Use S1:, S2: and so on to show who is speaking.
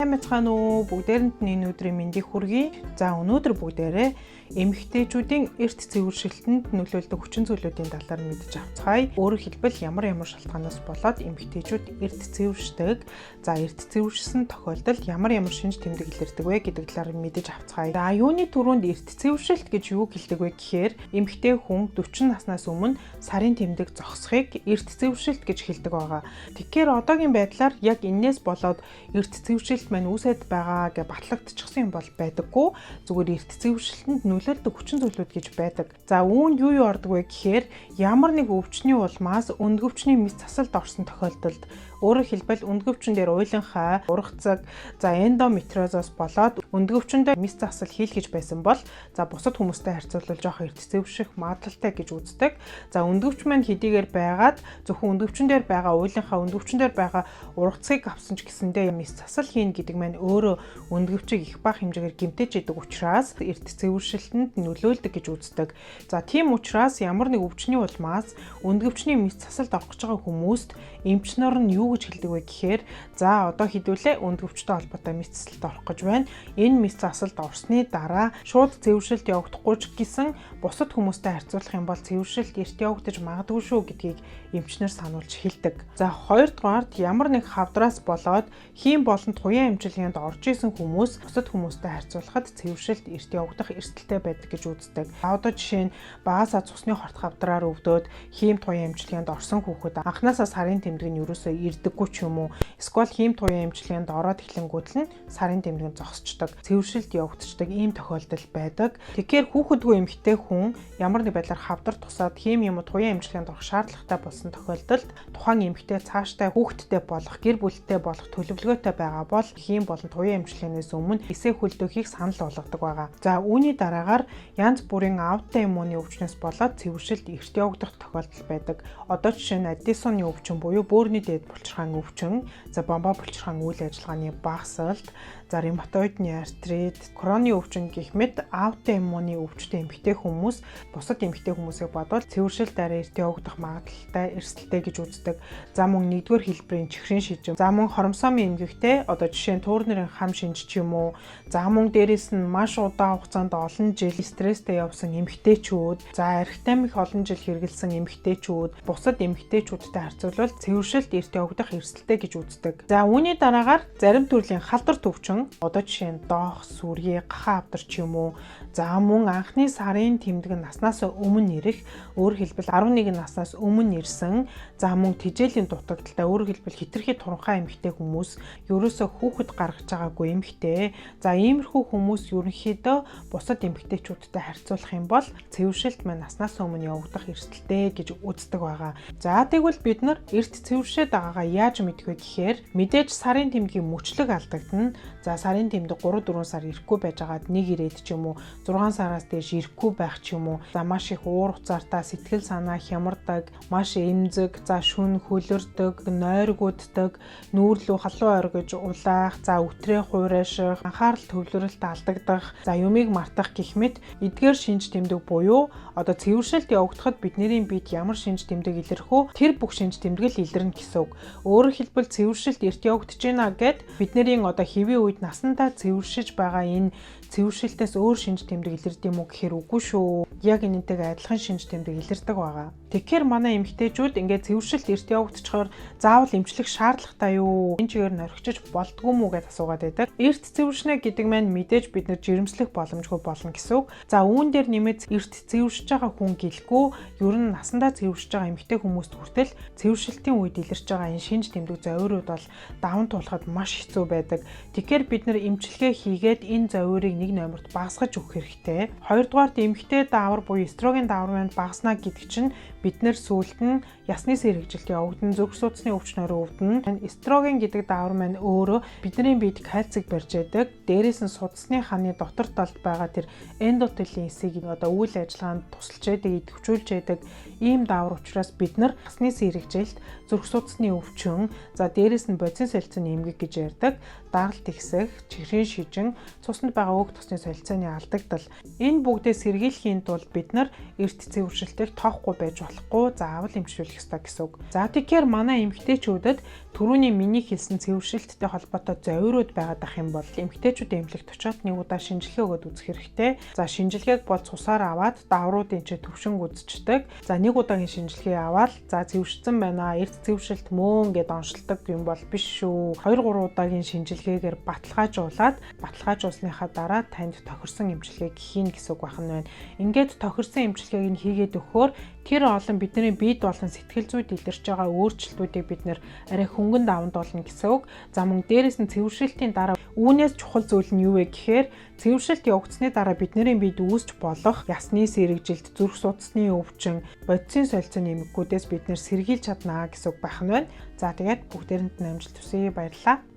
S1: Амицхан уу бүгдээрэнд нь энэ өдрийн мэндийг хүргэе. За өнөөдөр бүгдээрээ эмэгтэйчүүдийн эрт цэвэршилтэнд нөлөөлдөг хүчин зүйлүүдийн талаар мэдж авцгаая. Өөрөөр хэлбэл ямар шалтгаанаас болоод эмэгтэйчүүд эрт цэвэршдэг. За эрт цэвэршсэн тохиолдолд ямар шинж тэмдэг илэрдэг вэ гэдэг талаар мэдж авцгаая. За юуны түрүүнд эрт цэвэршилт гэж юу хэлдэг вэ гэхээр эмэгтэй хүн 40 наснаас өмнө сарын тэмдэг зогсохыг эрт цэвэршилт гэж хэлдэг байгаа. Тэгэхээр одоогийн байдлаар яг энээс болоод эрт цэвэршилт маань үүсэт байгаа гэж батлагдчихсан юм бол байдаггүй. Зүгээр эрт цэвэршилтэнд нөлөөлдөг хүчин зүйлүүд гэж байдаг. За үүнд юу ордог вэ гэхээр ямар нэг өвчний улмаас өндгөвчний мэс засалд орсон тохиолдолд өөрөөр хэлбэл өндгөвчин дээр уйланхай, ургацаг, за эндометриозоос болоод өндгөвчөндөө мэс засал хийлгэж байсан бол за бусад хүмүүстэй харьцуулбал жоох эрт цэвэрших магадлалтай гэж үздэг. За өндгөвч маань хэдийгээр байгаад зөвхөн өндгөвчин дээр байгаа уйланхай, өндгөвчин дээр байгаа ургацгийг авсан ч гэсэндээ мэс засал хийн гэдэг маань өөрөө өндгөвчийг их бага хэмжээгээр гэмтэж идэг учраас эрт цэвэршилтэнд нөлөөлдөг гэж үздэг. За тийм учраас ямар нэг өвчний улмаас өндгөвчний мэс засалд орох гэж байгаа хүмүүст эмчнэр нь юу гэж хэлдэг вэ гэхээр за одоо хэдүүлээ өндгөвчтэй холбоотой мэс засалд орох гэж байна. Энэ мэс засалд орсны дараа шууд цэвэршилт явагдахгүй ч гэсэн бусад хүмүүстэй харьцуулах юм бол цэвэршилт эрт явагдаж магадгүй шүү гэдгийг эмчнэр сануулж хэлдэг. За хоёрдугаард ямар нэг хавдраас болоод хийм болон туяа эмчилгээнд орж исэн хүмүүс бусад хүмүүстэй харьцуулахад цэвэршилт эрт явагдах эрсдэлтэй байдаг гэж үздэг. Одоо жишээ нь багасаа цусны хорт хавдраар өвдөөд хийм туяа эмчилгээнд орсон хүүхэд анханасаа сарын тэмдэг нь ерөөсөө ирдэггүй ч юм уу. Эсвэл хийм туяа эмчилгээнд ороод эхлэнгүүт нь сарын тэмдэг нь зогсчдаг, цэвэршилт явагдчихдаг ийм тохиолдол байдаг. Тэгэхээр хүүхэдгүй эмэгтэй хүн ямар нэг байдлаар хавдар тусаад хийм юм уу туяа эмчилгээнд орох шаардлагатай болсон тохиолдолд тухайн эмэгтэй цаашдаа хүүхэдтэй болох, гэр бүлтэй болох төлөвлөгөөтэй байгаа бол хийм болон туяа эмчилгээнээс өмнө эсээ хөлдөөхийг санал болгодог байгаа. За үүний дараагаар янз бүрийн аутоиммуны өвчнөөс болоод цэвэршилт эрт явагдах тохиолдол байдаг. Одоо жишээ нь Аддисоны өвчин буюу бөөрийн дээд булчирхаан өвчин, за бомба булчирхаан үйл ажиллагааны багасалт, за ревматоидны артрит, кроны өвчин гэх мэт аутоиммуны өвчтэй эмэгтэй хүмүүс бусад эмэгтэй хүмүүсийг бодвол цэвэршилт арай эрт явагдах магадлалтай эрсдэлтэй гэж үздэг. За мөн нэгдүгээр хэлбэрийн чихрийн шижим, за мөн хоромсоомын эмгэгтэй одоо жишээ нь туурнарын хам шинж ч юм уу, за мөн дээрэс нь маш удаан хугацаанд олон жил стресстэй явсан эмэгтэйчүүд, за архитам их олон жил хэрэгэлсэн эмэгтэйчүүд бусад эмэгтэйчүүдтэй харьцуулбал цэвэршилт эрт явагдах эрсдэлтэй гэж үздэг. За үүний дараагаар зарим төрлийн халдвар төвчин одоо жишээ нь доох, сүрье, гахаа авдар ч юм уу, за мөн анхны сарын тэмдэг наснаас өмнө ирэх, өөрөөр хэлбэл 11 наснаас өмнө ирсэн, за мөн тэжээлийн дутагдaltaй өөрөөр хэлбэл хитрхи туранхай эмэгтэй хүмүүс, ерөөсөө хүүхэд гаргаж байгаагүй эмэгтэй. За иймэрхүү хүмүүс ерөнхийдөө бусад эмэгтэйчүүдтэй харьцуулах юм бол цэвэршилт маань наснаас өмнө явагдах эрсдэлтэй гэж үздэг байгаа. За тэгвэл бид нар эрт цэвэршээд байгаагаа яаж мэдэх вэ гэхээр мэдээж сарын тэмдгийн мөчлөг алдагдана. За сарын тэмдэг 3-4 сар ирэхгүй байжгаад нэг ирээд ч юм уу 6 сараас дээш ирэхгүй байх ч юм уу. За маш их уур уцаартай сэтгэл санаа хямардаг, маш эмзэг, за шүн хөлөрдөг, нойргууддаг, нүүрлүү халуун оргиж улаах, за өтрээ хуурайших, анхаарал төвлөрөлт алдагдах, за юмыг мартах гэх мэт эдгээр шинж тэмдэг буюу одоо цэвэршилт явагдахад бидний биед ямар шинж тэмдэг илэрх үү? Тэр бүх шинж тэмдэг л илэрнэ гэсэн үг. Өөрөөр хэлбэл цэвэршилт эрт явагдаж байна гэд бидний одоо хэвийн үед насандаа цэвэршиж байгаа энэ цэвэршилтээс өөр шинж тэмдэг илэрдэг юм уу гэхээр үгүй шүү. Яг энэтэйг адилхан шинж тэмдэг илэрдэг байгаа. Тэгэхээр манай эмэгтэйчүүд ингээд цэвэршилт эрт явагдчихоор заавал эмчлэх шаардлагатай юу? Энэ чигээр нь орхичиж болдгоо мүү гэж асуугаад байдаг. Эрт цэвэршнэ гэдэг маань мэдээж бид нар жирэмслэх боломжгүй болно гэсэн үг. За үүн дээр нэмээд эрт цэвэршиж байгаа хүн гэлгүй ер нь насандаа цэвэршиж байгаа эмэгтэй хүмүүст хүртэл цэвэршилтийн үед илэрч байгаа энэ шинж тэмдэг зовирууд бол даван туулахад маш хэцүү байдаг. Тэгэхээр бид нар эмчилгээ хийгээд энэ зовирыг нэг номерт багасгаж өгөх хэрэгтэй. Хоёрдугаарт эмэгтэй даавар буюу эстроген даавар маань багаснаа гэдэг чинь бид нэр сүүлд нь ясны сэргэжилт явагдана, зүрх судасны өвчнөр өвдөн. Эстроген гэдэг даавар маань өөрөө бидний биед кальцийг барьж яадаг. Дээрээс нь судасны ханы дотор талд байгаа тэр эндотелийн эсийг одоо үйл ажиллагаанд тусалж яадаг, идэвхжүүлж яадаг ийм даавар учраас бид нар ясны сэргэжилт, зүрх судасны өвчин, за дээрээс нь бодис солилцооны эмгэг гэж ярьдаг, даралт ихсэх, чихрийн шижин, цуснд байгаа өг тосны солилцооны алдагдал. Энэ бүгдээ сэргийлэхийн тулд бид нар эрт цэвэршилтийг тоохгүй байж болохгүй заавал эмчлүүлэх ёстой гэсэн үг. За тэгэхээр манай эмэгтэйчүүдэд түрүүний миний хэлсэн цэвэршилттэй холбоотой зовирууд байгаад ах юм бол эмэгтэйчүүдийн эмнэлэгт очиод нэг удаа шинжилгээ өгөөд үзэх хэрэгтэй. За шинжилгээг бол цусаар аваад давруудын төвшинг үзчихдэг. За нэг удаагийн шинжилгээ аваад за цэвэршсэн байна. Эрт цэвэршилт мөн гэд оншилдог юм бол биш шүү. 2-3 удаагийн шинжилгээгээр баталгаажуулсныхаа дараа танд тохирсон эмчилгээг хийн гэсэн үг байна. Ингээд тохирсон эмчилгээг нь хийгээд өгөхөөр тэр олон бидний биед болон сэтгэл зүйд илэрч байгаа өөрчлөлтүүдийг бид нэр арай хөнгөн давамд болно гэсэн үг. За мөн дээрээс нь цэвэршилтийн дараа үүнээс чухал зүйл нь юу вэ гэхээр цэвэршилт явагдсны дараа бидний биед үүсч болох ясны сэргэжилт, зүрх судасны өвчин, бодисын солилцооны эмгэгүүдээс бид нэр сэргийлж чаднаа гэсэн үг байх нь байна. За тэгээд бүгдээрэнд нь амжилт хүсье. Баярлалаа.